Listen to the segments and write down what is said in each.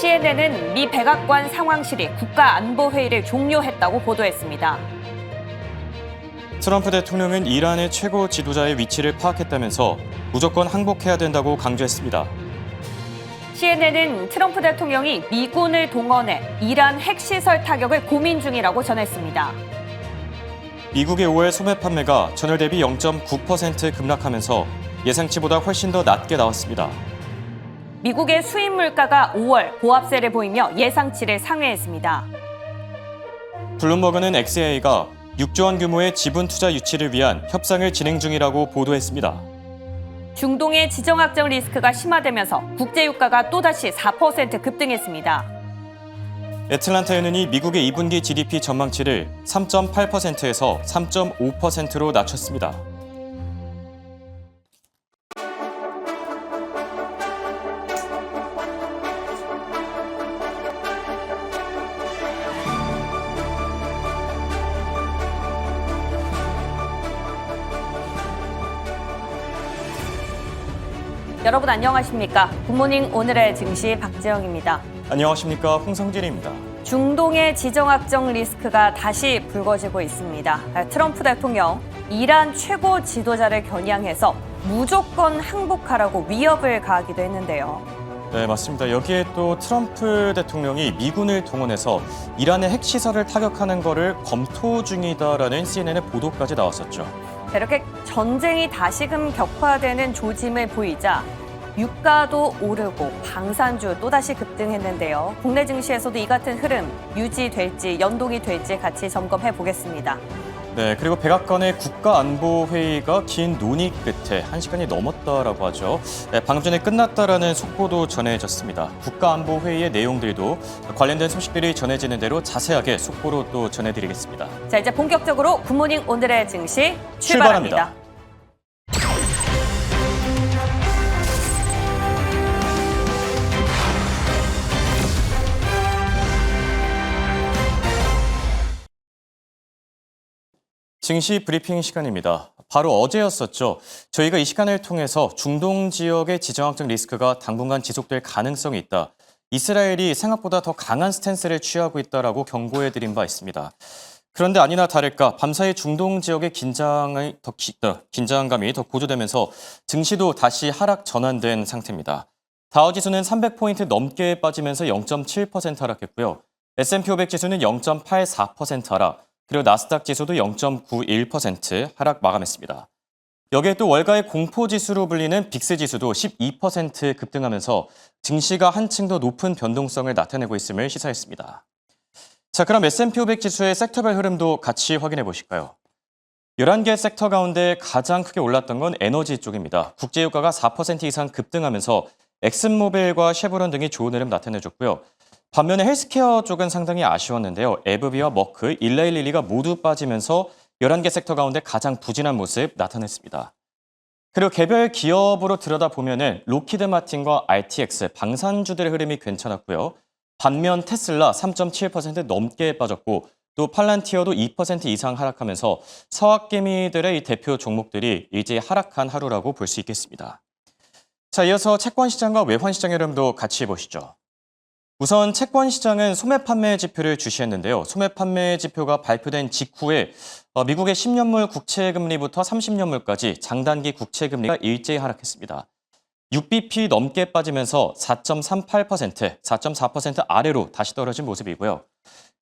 CNN은 미 백악관 상황실이 국가안보회의를 종료했다고 보도했습니다. 트럼프 대통령은 이란의 최고 지도자의 위치를 파악했다면서 무조건 항복해야 된다고 강조했습니다. CNN은 트럼프 대통령이 미군을 동원해 이란 핵시설 타격을 고민 중이라고 전했습니다. 미국의 5월 소매 판매가 전월 대비 0.9% 급락하면서 예상치보다 훨씬 더 낮게 나왔습니다. 미국의 수입 물가가 5월 보합세를 보이며 예상치를 상회했습니다. 블룸버그는 XA가 6조 원 규모의 지분 투자 유치를 위한 협상을 진행 중이라고 보도했습니다. 중동의 지정학적 리스크가 심화되면서 국제유가가 또다시 4% 급등했습니다. 애틀란타 연은이 미국의 2분기 GDP 전망치를 3.8%에서 3.5%로 낮췄습니다. 여러분 안녕하십니까? 굿모닝 오늘의 증시 박지영입니다. 안녕하십니까? 홍성진입니다. 중동의 지정학적 리스크가 다시 불거지고 있습니다. 트럼프 대통령, 이란 최고 지도자를 겨냥해서 무조건 항복하라고 위협을 가하기도 했는데요. 네, 맞습니다. 여기에 또 트럼프 대통령이 미군을 동원해서 이란의 핵시설을 타격하는 것을 검토 중이다라는 CNN의 보도까지 나왔었죠. 이렇게 전쟁이 다시금 격화되는 조짐을 보이자 유가도 오르고 방산주 또다시 급등했는데요. 국내 증시에서도 이 같은 흐름 유지될지 연동이 될지 같이 점검해 보겠습니다. 네, 그리고 백악관의 국가안보회의가 긴 논의 끝에 1시간이 넘었다라고 하죠. 네, 방금 전에 끝났다라는 속보도 전해졌습니다. 국가안보회의의 내용들도 관련된 소식들이 전해지는 대로 자세하게 속보로 또 전해드리겠습니다. 자, 이제 본격적으로 굿모닝 오늘의 증시 출발합니다. 증시 브리핑 시간입니다. 바로 어제였었죠. 저희가 이 시간을 통해서 중동 지역의 지정학적 리스크가 당분간 지속될 가능성이 있다. 이스라엘이 생각보다 더 강한 스탠스를 취하고 있다라고 경고해드린 바 있습니다. 그런데 아니나 다를까 밤사이 중동 지역의 긴장감이 더 고조되면서 증시도 다시 하락 전환된 상태입니다. 다우지수는 300포인트 넘게 빠지면서 0.7% 하락했고요. S&P 500 지수는 0.84% 하락, 그리고 나스닥 지수도 0.91% 하락 마감했습니다. 여기에 또 월가의 공포지수로 불리는 빅스 지수도 12% 급등하면서 증시가 한층 더 높은 변동성을 나타내고 있음을 시사했습니다. 자, 그럼 S&P 500 지수의 섹터별 흐름도 같이 확인해 보실까요? 11개 섹터 가운데 가장 크게 올랐던 건 에너지 쪽입니다. 국제유가가 4% 이상 급등하면서 엑슨모빌과 쉐보론 등이 좋은 흐름 나타내줬고요. 반면에 헬스케어 쪽은 상당히 아쉬웠는데요. 에브비와 머크, 일레일리가 모두 빠지면서 11개 섹터 가운데 가장 부진한 모습 나타냈습니다. 그리고 개별 기업으로 들여다보면 로키드 마틴과 RTX, 방산주들의 흐름이 괜찮았고요. 반면 테슬라 3.7% 넘게 빠졌고 또 팔란티어도 2% 이상 하락하면서 서학개미들의 이 대표 종목들이 일제히 하락한 하루라고 볼 수 있겠습니다. 자, 이어서 채권 시장과 외환 시장의 흐름도 같이 보시죠. 우선 채권 시장은 소매 판매 지표를 주시했는데요. 소매 판매 지표가 발표된 직후에 미국의 10년물 국채금리부터 30년물까지 장단기 국채금리가 일제히 하락했습니다. 6bp 넘게 빠지면서 4.38%, 4.4% 아래로 다시 떨어진 모습이고요.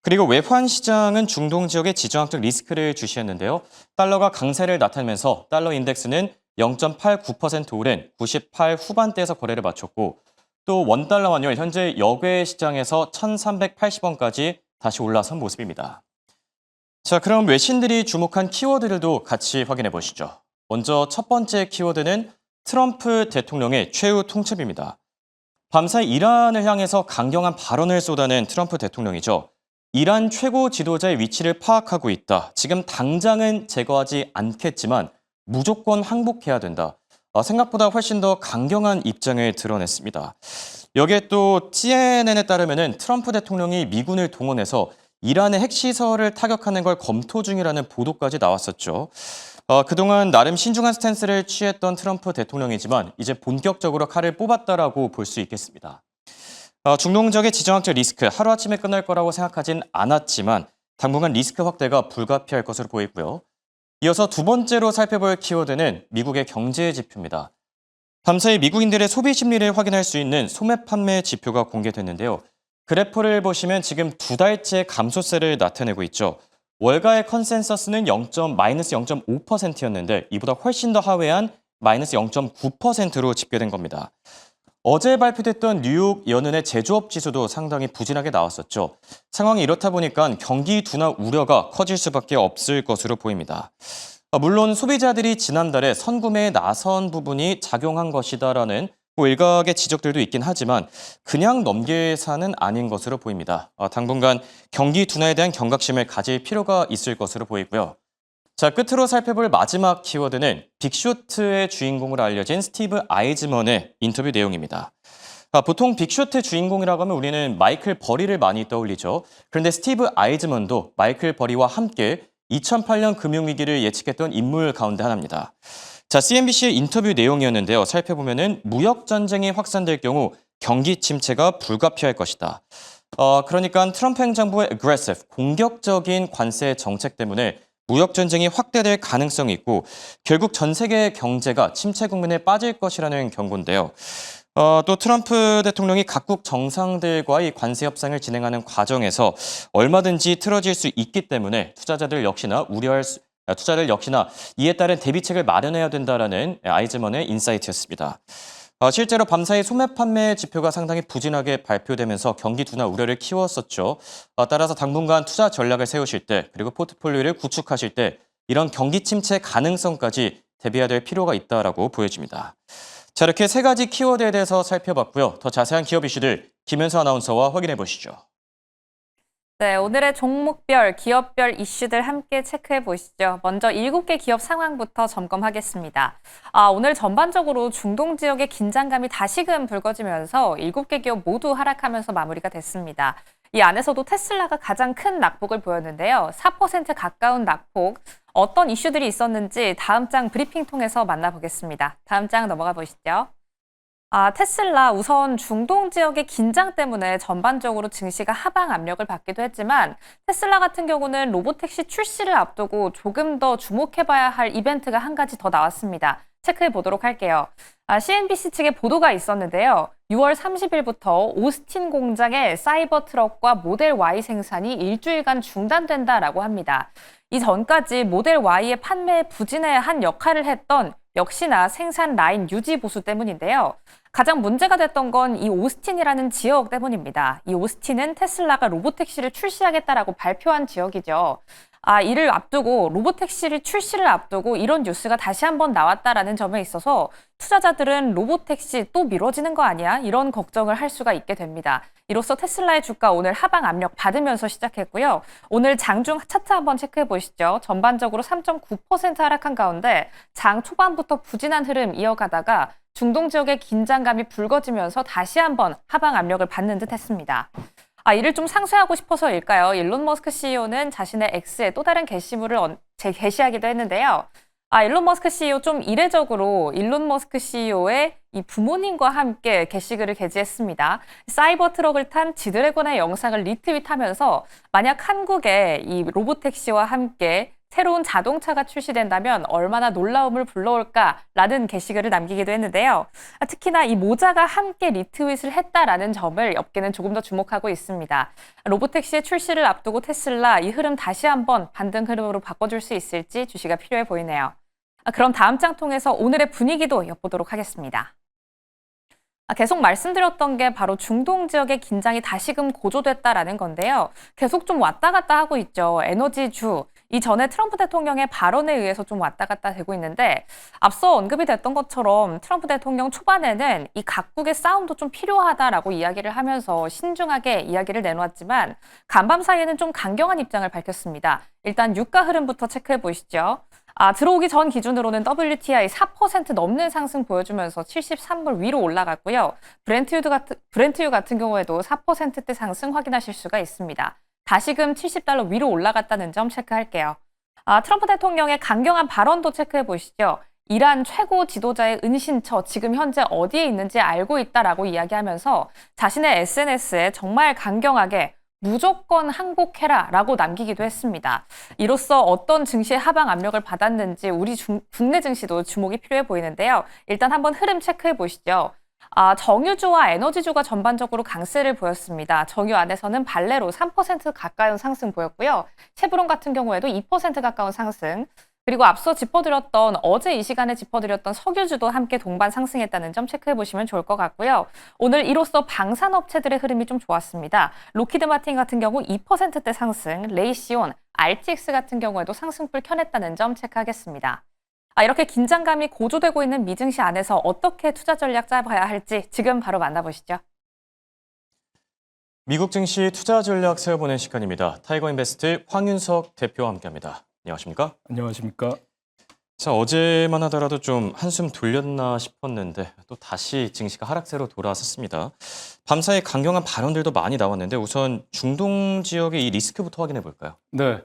그리고 외환 시장은 중동 지역의 지정학적 리스크를 주시했는데요. 달러가 강세를 나타내면서 달러 인덱스는 0.89% 오른 98 후반대에서 거래를 마쳤고 또 원달러 환율 현재 역외 시장에서 1,380원까지 다시 올라선 모습입니다. 자, 그럼 외신들이 주목한 키워드들도 같이 확인해 보시죠. 먼저 첫 번째 키워드는 트럼프 대통령의 최후 통첩입니다. 밤사이 이란을 향해서 강경한 발언을 쏟아낸 트럼프 대통령이죠. 이란 최고 지도자의 위치를 파악하고 있다. 지금 당장은 제거하지 않겠지만 무조건 항복해야 된다. 생각보다 훨씬 더 강경한 입장을 드러냈습니다. 여기에 또 CNN에 따르면 트럼프 대통령이 미군을 동원해서 이란의 핵시설을 타격하는 걸 검토 중이라는 보도까지 나왔었죠. 그동안 나름 신중한 스탠스를 취했던 트럼프 대통령이지만 이제 본격적으로 칼을 뽑았다라고 볼 수 있겠습니다. 중동 지역의 지정학적 리스크 하루아침에 끝날 거라고 생각하진 않았지만 당분간 리스크 확대가 불가피할 것으로 보이고요. 이어서 두 번째로 살펴볼 키워드는 미국의 경제 지표입니다. 밤사이 미국인들의 소비 심리를 확인할 수 있는 소매 판매 지표가 공개됐는데요. 그래프를 보시면 지금 두 달째 감소세를 나타내고 있죠. 월가의 컨센서스는 마이너스 0.5%였는데 이보다 훨씬 더 하회한 마이너스 0.9%로 집계된 겁니다. 어제 발표됐던 뉴욕 연은의 제조업 지수도 상당히 부진하게 나왔었죠. 상황이 이렇다 보니까 경기 둔화 우려가 커질 수밖에 없을 것으로 보입니다. 물론 소비자들이 지난달에 선구매에 나선 부분이 작용한 것이다라는 일각의 지적들도 있긴 하지만 그냥 넘길사는 아닌 것으로 보입니다. 당분간 경기 둔화에 대한 경각심을 가질 필요가 있을 것으로 보이고요. 자, 끝으로 살펴볼 마지막 키워드는 빅쇼트의 주인공으로 알려진 스티브 아이즈먼의 인터뷰 내용입니다. 보통 빅쇼트 주인공이라고 하면 우리는 마이클 버리를 많이 떠올리죠. 그런데 스티브 아이즈먼도 마이클 버리와 함께 2008년 금융위기를 예측했던 인물 가운데 하나입니다. 자, CNBC의 인터뷰 내용이었는데요. 살펴보면은 무역 전쟁이 확산될 경우 경기 침체가 불가피할 것이다. 그러니까 트럼프 행정부의 aggressive, 공격적인 관세 정책 때문에 무역 전쟁이 확대될 가능성이 있고 결국 전 세계 경제가 침체 국면에 빠질 것이라는 경고인데요. 또 트럼프 대통령이 각국 정상들과의 관세 협상을 진행하는 과정에서 얼마든지 틀어질 수 있기 때문에 투자자들 역시나 이에 따른 대비책을 마련해야 된다라는 아이즈먼의 인사이트였습니다. 실제로 밤사이 소매 판매 지표가 상당히 부진하게 발표되면서 경기 둔화 우려를 키웠었죠. 따라서 당분간 투자 전략을 세우실 때 그리고 포트폴리오를 구축하실 때 이런 경기 침체 가능성까지 대비해야 될 필요가 있다라고 보여집니다. 자, 이렇게 세 가지 키워드에 대해서 살펴봤고요. 더 자세한 기업 이슈들 김현수 아나운서와 확인해 보시죠. 네, 오늘의 종목별, 기업별 이슈들 함께 체크해 보시죠. 먼저 7개 기업 상황부터 점검하겠습니다. 오늘 전반적으로 중동 지역의 긴장감이 다시금 불거지면서 7개 기업 모두 하락하면서 마무리가 됐습니다. 이 안에서도 테슬라가 가장 큰 낙폭을 보였는데요. 4% 가까운 낙폭, 어떤 이슈들이 있었는지 다음 장 브리핑 통해서 만나보겠습니다. 다음 장 넘어가 보시죠. 테슬라 우선 중동 지역의 긴장 때문에 전반적으로 증시가 하방 압력을 받기도 했지만 테슬라 같은 경우는 로보택시 출시를 앞두고 조금 더 주목해봐야 할 이벤트가 한 가지 더 나왔습니다. 체크해 보도록 할게요. CNBC 측의 보도가 있었는데요. 6월 30일부터 오스틴 공장의 사이버 트럭과 모델 Y 생산이 일주일간 중단된다라고 합니다. 이전까지 모델 Y의 판매 부진에 한 역할을 했던 역시나 생산 라인 유지 보수 때문인데요. 가장 문제가 됐던 건 이 오스틴이라는 지역 때문입니다. 이 오스틴은 테슬라가 로보택시를 출시하겠다라고 발표한 지역이죠. 이를 앞두고 로보택시를 출시를 앞두고 이런 뉴스가 다시 한번 나왔다라는 점에 있어서 투자자들은 로보택시 또 미뤄지는 거 아니야? 이런 걱정을 할 수가 있게 됩니다. 이로써 테슬라의 주가 오늘 하방 압력 받으면서 시작했고요. 오늘 장중 차트 한번 체크해 보시죠. 전반적으로 3.9% 하락한 가운데 장 초반부터 부진한 흐름 이어가다가 중동 지역의 긴장감이 불거지면서 다시 한번 하방 압력을 받는 듯 했습니다. 이를 좀 상쇄하고 싶어서일까요? 일론 머스크 CEO는 자신의 X에 또 다른 게시물을 게시하기도 했는데요. 일론 머스크 CEO 좀 이례적으로 일론 머스크 CEO의 이 부모님과 함께 게시글을 게재했습니다. 사이버 트럭을 탄 지드래곤의 영상을 리트윗하면서 만약 한국에 이 로보택시와 함께 새로운 자동차가 출시된다면 얼마나 놀라움을 불러올까라는 게시글을 남기기도 했는데요. 특히나 이 모자가 함께 리트윗을 했다라는 점을 업계는 조금 더 주목하고 있습니다. 로보택시의 출시를 앞두고 테슬라 이 흐름 다시 한번 반등 흐름으로 바꿔줄 수 있을지 주시가 필요해 보이네요. 그럼 다음 장 통해서 오늘의 분위기도 엿보도록 하겠습니다. 계속 말씀드렸던 게 바로 중동 지역의 긴장이 다시금 고조됐다라는 건데요. 계속 좀 왔다 갔다 하고 있죠. 에너지주. 이전에 트럼프 대통령의 발언에 의해서 좀 왔다 갔다 되고 있는데 앞서 언급이 됐던 것처럼 트럼프 대통령 초반에는 이 각국의 싸움도 좀 필요하다라고 이야기를 하면서 신중하게 이야기를 내놓았지만 간밤 사이에는 좀 강경한 입장을 밝혔습니다. 일단 유가 흐름부터 체크해 보시죠. 들어오기 전 기준으로는 WTI 4% 넘는 상승 보여주면서 73불 위로 올라갔고요. 브렌트유 같은 경우에도 4%대 상승 확인하실 수가 있습니다. 다시금 $70 위로 올라갔다는 점 체크할게요. 트럼프 대통령의 강경한 발언도 체크해 보시죠. 이란 최고 지도자의 은신처 지금 현재 어디에 있는지 알고 있다라고 이야기하면서 자신의 SNS에 정말 강경하게 무조건 항복해라라고 남기기도 했습니다. 이로써 어떤 증시의 하방 압력을 받았는지 우리 국내 증시도 주목이 필요해 보이는데요. 일단 한번 흐름 체크해 보시죠. 정유주와 에너지주가 전반적으로 강세를 보였습니다. 정유 안에서는 발레로 3% 가까운 상승 보였고요. 쉐브론 같은 경우에도 2% 가까운 상승. 그리고 앞서 짚어드렸던 어제 이 시간에 짚어드렸던 석유주도 함께 동반 상승했다는 점 체크해 보시면 좋을 것 같고요. 오늘 이로써 방산업체들의 흐름이 좀 좋았습니다. 로키드 마틴 같은 경우 2%대 상승, 레이시온, RTX 같은 경우에도 상승불 켜냈다는 점 체크하겠습니다. 이렇게 긴장감이 고조되고 있는 미증시 안에서 어떻게 투자 전략 짜봐야 할지 지금 바로 만나보시죠. 미국 증시 투자 전략 세워보는 시간입니다. 타이거인베스트 황윤석 대표와 함께합니다. 안녕하십니까? 안녕하십니까? 자, 어제만 하더라도 좀 한숨 돌렸나 싶었는데 또 다시 증시가 하락세로 돌아섰습니다. 밤사이 강경한 발언들도 많이 나왔는데 우선 중동 지역의 이 리스크부터 확인해 볼까요? 네.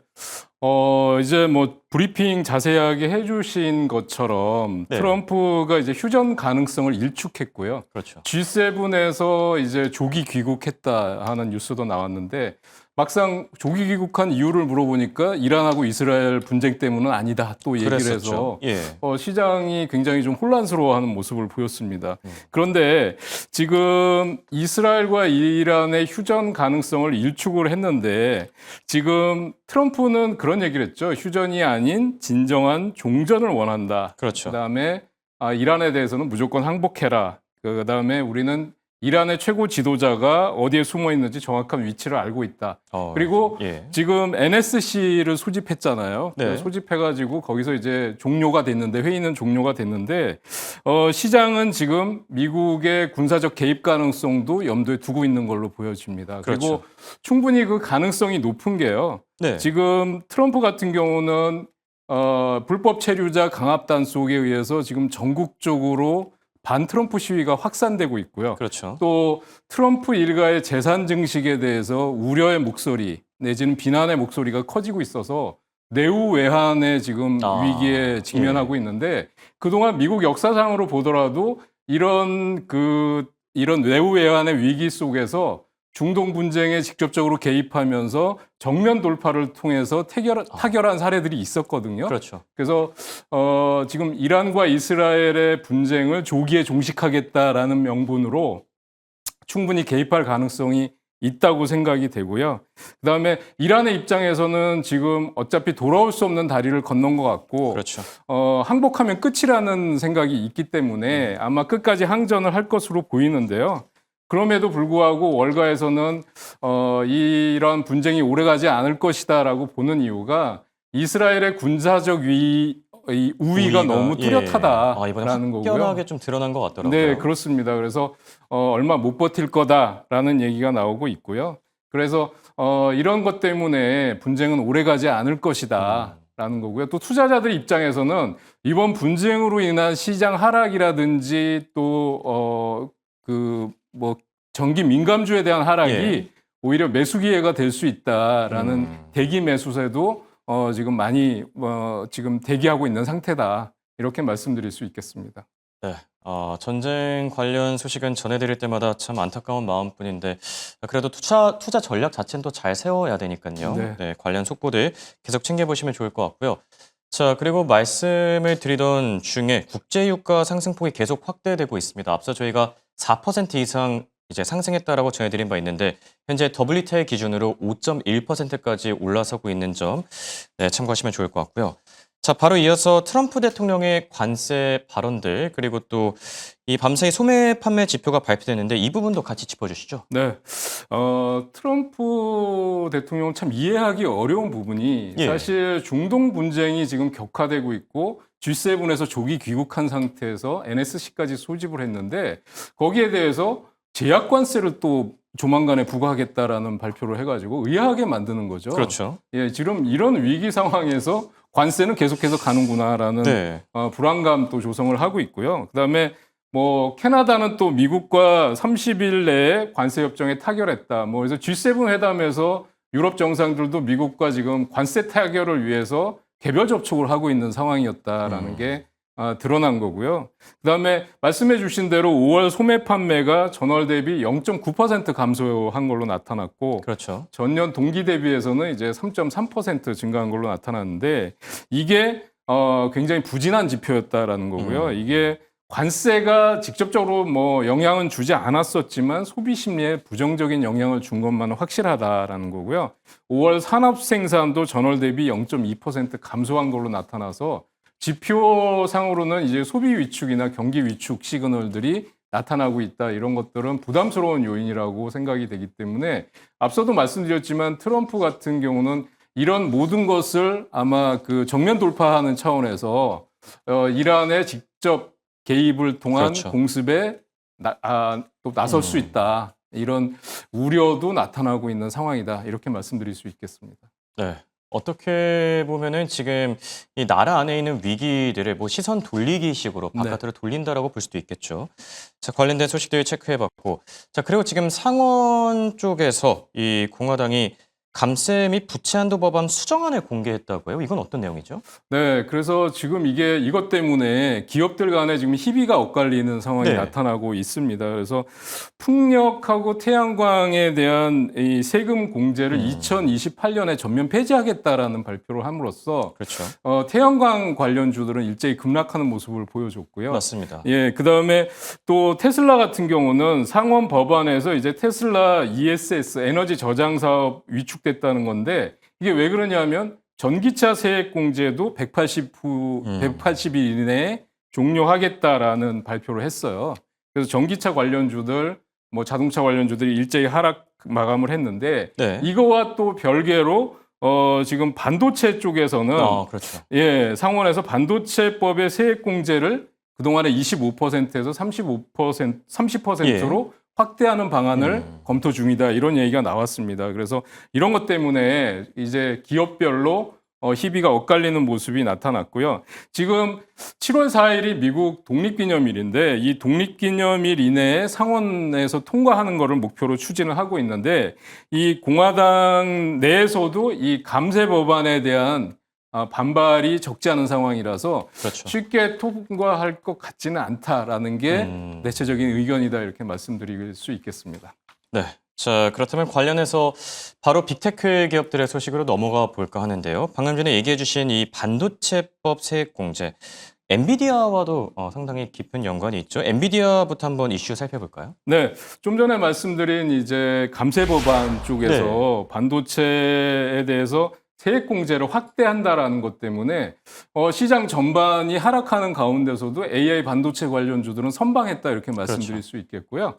이제 뭐 브리핑 자세하게 해주신 것처럼 네. 트럼프가 이제 휴전 가능성을 일축했고요. 그렇죠. G7에서 이제 조기 귀국했다 하는 뉴스도 나왔는데 막상 조기 귀국한 이유를 물어보니까 이란하고 이스라엘 분쟁 때문은 아니다 또 얘기를 그랬었죠. 해서 예. 시장이 굉장히 좀 혼란스러워하는 모습을 보였습니다. 그런데 지금 이스라엘과 이란의 휴전 가능성을 일축을 했는데 지금 트럼프는 그런 얘기를 했죠. 휴전이 아닌 진정한 종전을 원한다. 그렇죠. 그다음에 이란에 대해서는 무조건 항복해라. 그다음에 우리는 이란의 최고 지도자가 어디에 숨어 있는지 정확한 위치를 알고 있다. 그리고 예. 지금 NSC를 소집했잖아요. 네. 소집해가지고 거기서 이제 종료가 됐는데 회의는 종료가 됐는데 시장은 지금 미국의 군사적 개입 가능성도 염두에 두고 있는 걸로 보여집니다. 그렇죠. 그리고 충분히 그 가능성이 높은 게요. 네. 지금 트럼프 같은 경우는 불법 체류자 강압단 속에 의해서 지금 전국적으로 반 트럼프 시위가 확산되고 있고요. 그렇죠. 또 트럼프 일가의 재산 증식에 대해서 우려의 목소리 내지는 비난의 목소리가 커지고 있어서 내후 외환의 지금 위기에 직면하고 있는데 그동안 미국 역사상으로 보더라도 이런 내후 외환의 위기 속에서 중동 분쟁에 직접적으로 개입하면서 정면 돌파를 통해서 타결한 사례들이 있었거든요. 그렇죠. 그래서 지금 이란과 이스라엘의 분쟁을 조기에 종식하겠다라는 명분으로 충분히 개입할 가능성이 있다고 생각이 되고요. 그다음에 이란의 입장에서는 지금 어차피 돌아올 수 없는 다리를 건넌 것 같고 그렇죠. 항복하면 끝이라는 생각이 있기 때문에 아마 끝까지 항전을 할 것으로 보이는데요. 그럼에도 불구하고 월가에서는 이런 분쟁이 오래가지 않을 것이다라고 보는 이유가 이스라엘의 군사적 우위가 너무 뚜렷하다라는 이번에 거고요. 확연하게 좀 드러난 것 같더라고요. 네, 그렇습니다. 그래서 얼마 못 버틸 거다라는 얘기가 나오고 있고요. 그래서 이런 것 때문에 분쟁은 오래가지 않을 것이다라는 거고요. 또 투자자들 입장에서는 이번 분쟁으로 인한 시장 하락이라든지 또 전기 민감주에 대한 하락이 오히려 매수 기회가 될 수 있다라는 대기 매수세도 지금 많이 지금 대기하고 있는 상태다. 이렇게 말씀드릴 수 있겠습니다. 네. 전쟁 관련 소식은 전해드릴 때마다 참 안타까운 마음뿐인데 그래도 투자 전략 자체는 또 잘 세워야 되니까요. 네. 네, 관련 속보들 계속 챙겨보시면 좋을 것 같고요. 자, 그리고 말씀을 드리던 중에 국제유가 상승폭이 계속 확대되고 있습니다. 앞서 저희가 4% 이상 이제 상승했다라고 전해드린 바 있는데 현재 WTI 기준으로 5.1%까지 올라서고 있는 점 참고하시면 좋을 것 같고요. 자, 바로 이어서 트럼프 대통령의 관세 발언들 그리고 또 이 밤사이 소매 판매 지표가 발표됐는데 이 부분도 같이 짚어주시죠. 네, 트럼프 대통령 참 이해하기 어려운 부분이 사실 중동 분쟁이 지금 격화되고 있고 G7에서 조기 귀국한 상태에서 NSC까지 소집을 했는데 거기에 대해서 제약 관세를 또 조만간에 부과하겠다라는 발표를 해가지고 의아하게 만드는 거죠. 그렇죠. 지금 이런 위기 상황에서 관세는 계속해서 가는구나라는 불안감도 조성을 하고 있고요. 그다음에 캐나다는 또 미국과 30일 내에 관세 협정에 타결했다. 그래서 G7 회담에서 유럽 정상들도 미국과 지금 관세 타결을 위해서 개별 접촉을 하고 있는 상황이었다라는 게 드러난 거고요. 그다음에 말씀해 주신 대로 5월 소매 판매가 전월 대비 0.9% 감소한 걸로 나타났고 그렇죠. 전년 동기 대비해서는 이제 3.3% 증가한 걸로 나타났는데 이게 굉장히 부진한 지표였다라는 거고요. 이게 관세가 직접적으로 뭐 영향은 주지 않았었지만 소비 심리에 부정적인 영향을 준 것만은 확실하다라는 거고요. 5월 산업 생산도 전월 대비 0.2% 감소한 걸로 나타나서 지표상으로는 이제 소비 위축이나 경기 위축 시그널들이 나타나고 있다. 이런 것들은 부담스러운 요인이라고 생각이 되기 때문에 앞서도 말씀드렸지만 트럼프 같은 경우는 이런 모든 것을 아마 그 정면 돌파하는 차원에서 이란의 직접 개입을 통한 그렇죠. 공습에 또 나설 수 있다. 이런 우려도 나타나고 있는 상황이다. 이렇게 말씀드릴 수 있겠습니다. 네. 어떻게 보면은 지금 이 나라 안에 있는 위기들을 뭐 시선 돌리기식으로 바깥으로 돌린다라고 볼 수도 있겠죠. 자, 관련된 소식들 체크해봤고, 자, 그리고 지금 상원 쪽에서 이 공화당이 감세 및 부채 한도 법안 수정안을 공개했다고요? 이건 어떤 내용이죠? 네, 그래서 지금 이것 때문에 기업들 간에 지금 희비가 엇갈리는 상황이 네. 나타나고 있습니다. 그래서 풍력하고 태양광에 대한 이 세금 공제를 2028년에 전면 폐지하겠다라는 발표를 함으로써 그렇죠. 태양광 관련주들은 일제히 급락하는 모습을 보여줬고요. 맞습니다. 예, 그다음에 또 테슬라 같은 경우는 상원 법안에서 이제 테슬라 ESS 에너지 저장 사업 위축됐다는 건데 이게 왜 그러냐면 전기차 세액 공제도 180일 이내에 종료하겠다라는 발표를 했어요. 그래서 전기차 관련주들, 뭐 자동차 관련주들이 일제히 하락 마감을 했는데 네. 이거와 또 별개로 지금 반도체 쪽에서는 그렇죠. 예, 상원에서 반도체법의 세액 공제를 그동안에 25%에서 30%로 확대하는 방안을 검토 중이다. 이런 얘기가 나왔습니다. 그래서 이런 것 때문에 이제 기업별로 희비가 엇갈리는 모습이 나타났고요. 지금 7월 4일이 미국 독립기념일인데 이 독립기념일 이내에 상원에서 통과하는 것을 목표로 추진을 하고 있는데 이 공화당 내에서도 이 감세 법안에 대한 반발이 적지 않은 상황이라서 그렇죠. 쉽게 통과할 것 같지는 않다라는 게 대체적인 의견이다 이렇게 말씀드릴 수 있겠습니다. 네. 자, 그렇다면 관련해서 바로 빅테크 기업들의 소식으로 넘어가 볼까 하는데요. 방금 전에 얘기해 주신 이 반도체법 세액 공제, 엔비디아와도 상당히 깊은 연관이 있죠. 엔비디아부터 한번 이슈 살펴볼까요? 네, 좀 전에 말씀드린 이제 감세 법안 쪽에서 반도체에 대해서 세액 공제를 확대한다라는 것 때문에 시장 전반이 하락하는 가운데서도 AI 반도체 관련주들은 선방했다 이렇게 말씀드릴 수 있겠고요.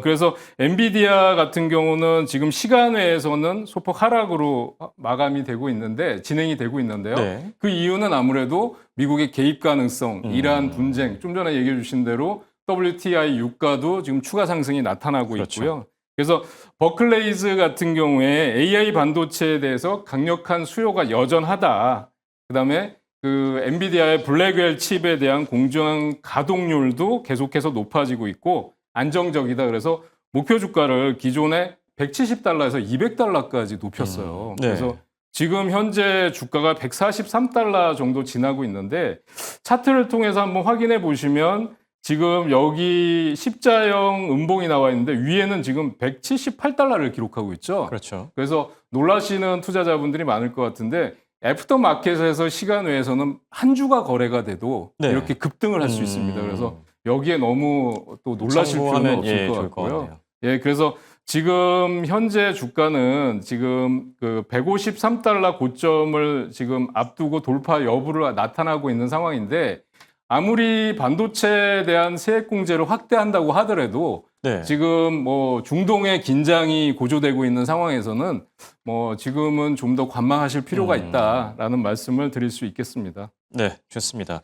그래서 엔비디아 같은 경우는 지금 시간외에서는 소폭 하락으로 마감이 되고 있는데 진행이 되고 있는데요. 네. 그 이유는 아무래도 미국의 개입 가능성, 이란 분쟁, 좀 전에 얘기해 주신 대로 WTI 유가도 지금 추가 상승이 나타나고 그렇죠. 있고요. 그래서 버클레이즈 같은 경우에 AI 반도체에 대해서 강력한 수요가 여전하다. 그다음에 그 엔비디아의 블랙웰 칩에 대한 공정 가동률도 계속해서 높아지고 있고 안정적이다. 그래서 목표 주가를 기존에 170달러에서 200달러까지 높였어요. 네. 그래서 지금 현재 주가가 143달러 정도 지나고 있는데 차트를 통해서 한번 확인해 보시면 지금 여기 십자형 음봉이 나와 있는데 위에는 지금 178달러를 기록하고 있죠. 그렇죠. 그래서 놀라시는 투자자분들이 많을 것 같은데 애프터 마켓에서 시간 외에서는 한 주가 거래가 돼도 네. 이렇게 급등을 할 수 있습니다. 그래서 여기에 너무 또 놀라실 필요는 참고하면, 없을 것 좋을 것 같고요. 같네요. 예, 그래서 지금 현재 주가는 지금 그 153달러 고점을 지금 앞두고 돌파 여부를 나타나고 있는 상황인데 아무리 반도체에 대한 세액 공제를 확대한다고 하더라도 네. 지금 뭐 중동의 긴장이 고조되고 있는 상황에서는 뭐 지금은 좀 더 관망하실 필요가 있다라는 말씀을 드릴 수 있겠습니다. 네, 좋습니다.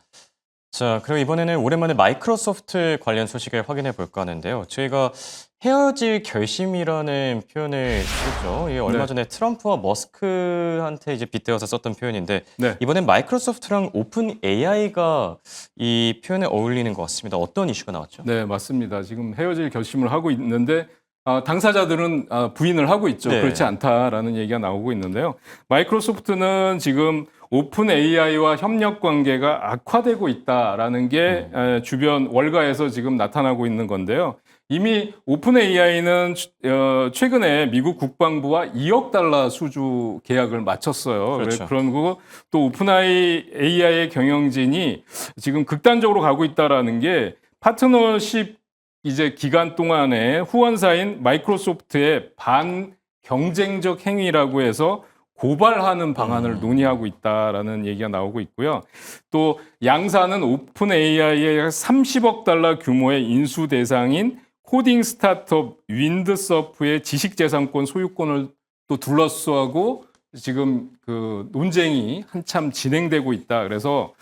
자, 그리고 이번에는 오랜만에 마이크로소프트 관련 소식을 확인해 볼까 하는데요. 저희가 헤어질 결심이라는 표현을 쓰죠. 이게 얼마 네. 전에 트럼프와 머스크한테 이제 빗대어서 썼던 표현인데 네. 이번엔 마이크로소프트랑 오픈 AI가 이 표현에 어울리는 것 같습니다. 어떤 이슈가 나왔죠? 네, 맞습니다. 지금 헤어질 결심을 하고 있는데 당사자들은 부인을 하고 있죠. 네. 그렇지 않다라는 얘기가 나오고 있는데요. 마이크로소프트는 지금 오픈 AI와 협력 관계가 악화되고 있다라는 게 주변 월가에서 지금 나타나고 있는 건데요. 이미 오픈 AI는 최근에 미국 국방부와 2억 달러 수주 계약을 마쳤어요. 그렇죠. 그리고 또 오픈 AI의 경영진이 지금 극단적으로 가고 있다라는 게 파트너십 이제 기간 동안에 후원사인 마이크로소프트의 반경쟁적 행위라고 해서 고발하는 방안을 논의하고 있다라는 얘기가 나오고 있고요. 또 양사는 오픈 AI의 30억 달러 규모의 인수 대상인 코딩 스타트업 윈드서프의 지식재산권 소유권을 또 둘러싸고 지금 그 논쟁이 한참 진행되고 있다. 그래서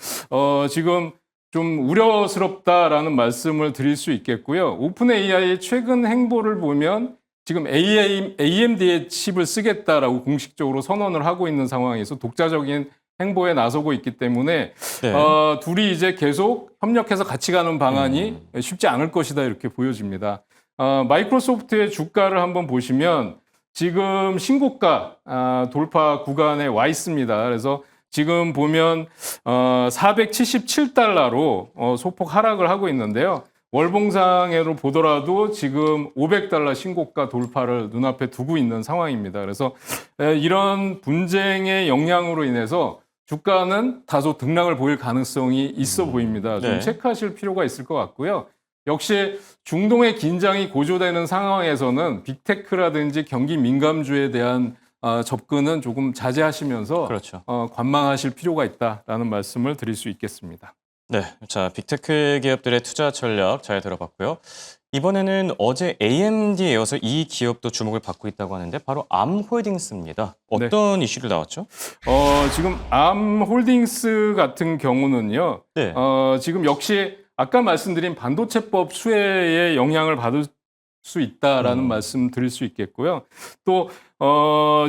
지금 좀 우려스럽다라는 말씀을 드릴 수 있겠고요. 오픈 AI의 최근 행보를 보면 지금 AMD의 칩을 쓰겠다라고 공식적으로 선언을 하고 있는 상황에서 독자적인 행보에 나서고 있기 때문에 네. 둘이 이제 계속 협력해서 같이 가는 방안이 쉽지 않을 것이다 이렇게 보여집니다. 마이크로소프트의 주가를 한번 보시면 지금 신고가 돌파 구간에 와 있습니다. 그래서 지금 보면 477달러로 소폭 하락을 하고 있는데요. 월봉상으로 보더라도 지금 500달러 신고가 돌파를 눈앞에 두고 있는 상황입니다. 그래서 이런 분쟁의 영향으로 인해서 주가는 다소 등락을 보일 가능성이 있어 보입니다. 좀 네. 체크하실 필요가 있을 것 같고요. 역시 중동의 긴장이 고조되는 상황에서는 빅테크라든지 경기 민감주에 대한 접근은 조금 자제하시면서 그렇죠. 관망하실 필요가 있다라는 말씀을 드릴 수 있겠습니다. 네, 자 빅테크 기업들의 투자 전략 잘 들어봤고요. 이번에는 어제 AMD에 이어서 이 기업도 주목을 받고 있다고 하는데 바로 암홀딩스입니다. 어떤 이슈를 나왔죠? 지금 암홀딩스 같은 경우는요. 네. 지금 역시 아까 말씀드린 반도체법 수혜에 영향을 받을 수 있다라는 말씀 드릴 수 있겠고요. 또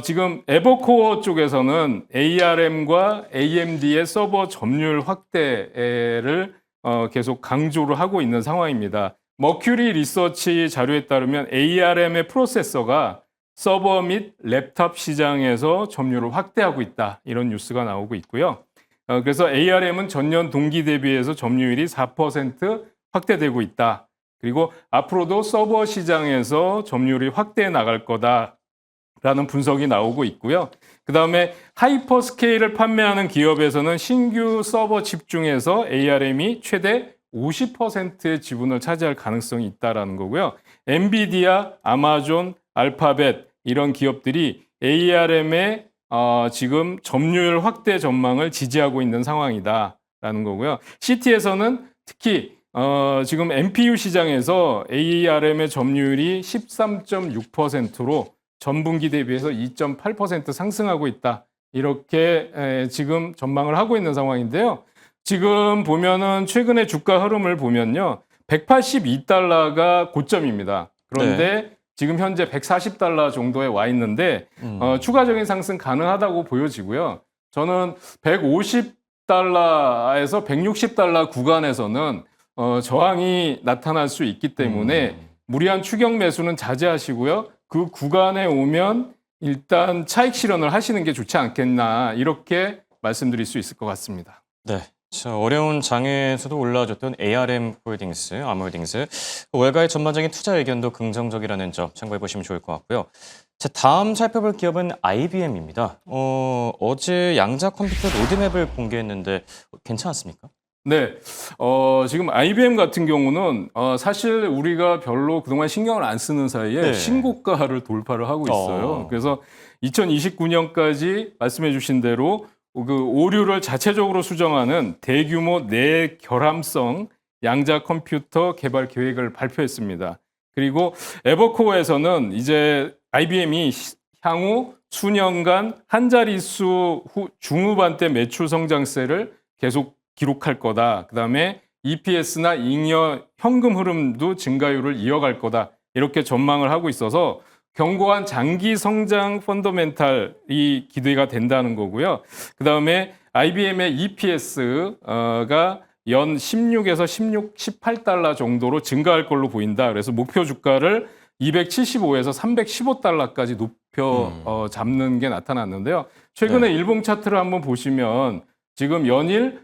지금 에버코어 쪽에서는 ARM과 AMD의 서버 점유율 확대를 계속 강조를 하고 있는 상황입니다. 머큐리 리서치 자료에 따르면 ARM의 프로세서가 서버 및 랩탑 시장에서 점유율을 확대하고 있다. 이런 뉴스가 나오고 있고요. 그래서 ARM은 전년 동기 대비해서 점유율이 4% 확대되고 있다. 그리고 앞으로도 서버 시장에서 점유율이 확대해 나갈 거다라는 분석이 나오고 있고요. 그다음에 하이퍼스케일을 판매하는 기업에서는 신규 서버 칩 중에서 ARM이 최대 50%의 지분을 차지할 가능성이 있다라는 거고요. 엔비디아, 아마존, 알파벳 이런 기업들이 ARM의 지금 점유율 확대 전망을 지지하고 있는 상황이다라는 거고요. CT에서는 특히 지금 NPU 시장에서 ARM의 점유율이 13.6%로 전분기 대비해서 2.8% 상승하고 있다. 이렇게 지금 전망을 하고 있는 상황인데요. 지금 보면은 최근에 주가 흐름을 보면요. 182달러가 고점입니다. 그런데 지금 현재 140달러 정도에 와 있는데 추가적인 상승 가능하다고 보여지고요. 저는 150달러에서 160달러 구간에서는 저항이 나타날 수 있기 때문에 무리한 추격 매수는 자제하시고요. 그 구간에 오면 일단 차익 실현을 하시는 게 좋지 않겠나 이렇게 말씀드릴 수 있을 것 같습니다. 네. 자, 어려운 장에서도 올라와줬던 ARM홀딩스, 암홀딩스. 월가의 전반적인 투자 의견도 긍정적이라는 점 참고해 보시면 좋을 것 같고요. 자, 다음 살펴볼 기업은 IBM입니다. 어제 양자 컴퓨터 로드맵을 공개했는데 괜찮았습니까? 네, 지금 IBM 같은 경우는 사실 우리가 별로 그동안 신경을 안 쓰는 사이에 네. 신고가를 돌파를 하고 있어요. 그래서 2029년까지 말씀해 주신 대로 그 오류를 자체적으로 수정하는 대규모 내결함성 양자 컴퓨터 개발 계획을 발표했습니다. 그리고 에버코어에서는 이제 IBM이 향후 수년간 한 자릿수 중후반대 매출 성장세를 계속 기록할 거다. 그다음에 EPS나 잉여 현금 흐름도 증가율을 이어갈 거다. 이렇게 전망을 하고 있어서 견고한 장기 성장 펀더멘탈이 기대가 된다는 거고요. 그다음에 IBM의 EPS가 연 16에서 18달러 정도로 증가할 걸로 보인다. 그래서 목표 주가를 275에서 315달러까지 목표 잡는 게 나타났는데요. 최근에 일봉 차트를 한번 보시면 지금 연일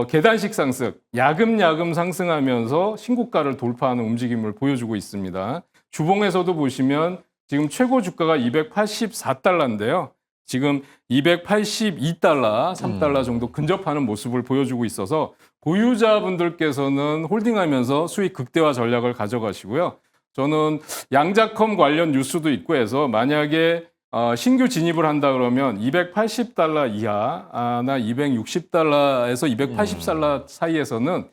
계단식 상승, 야금야금 상승하면서 신고가를 돌파하는 움직임을 보여주고 있습니다. 주봉에서도 보시면 지금 최고 주가가 284달러인데요. 지금 282달러, 3달러 정도 근접하는 모습을 보여주고 있어서 보유자분들께서는 홀딩하면서 수익 극대화 전략을 가져가시고요. 저는 양자컴 관련 뉴스도 있고 해서 만약에 신규 진입을 한다 그러면 280달러 이하나 260달러에서 280달러 사이에서는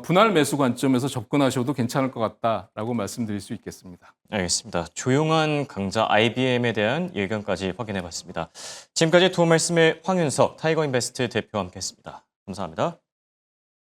분할 매수 관점에서 접근하셔도 괜찮을 것 같다라고 말씀드릴 수 있겠습니다. 알겠습니다. 조용한 강자 IBM에 대한 의견까지 확인해봤습니다. 지금까지 도움 말씀의 황윤석 타이거인베스트 대표와 함께했습니다. 감사합니다.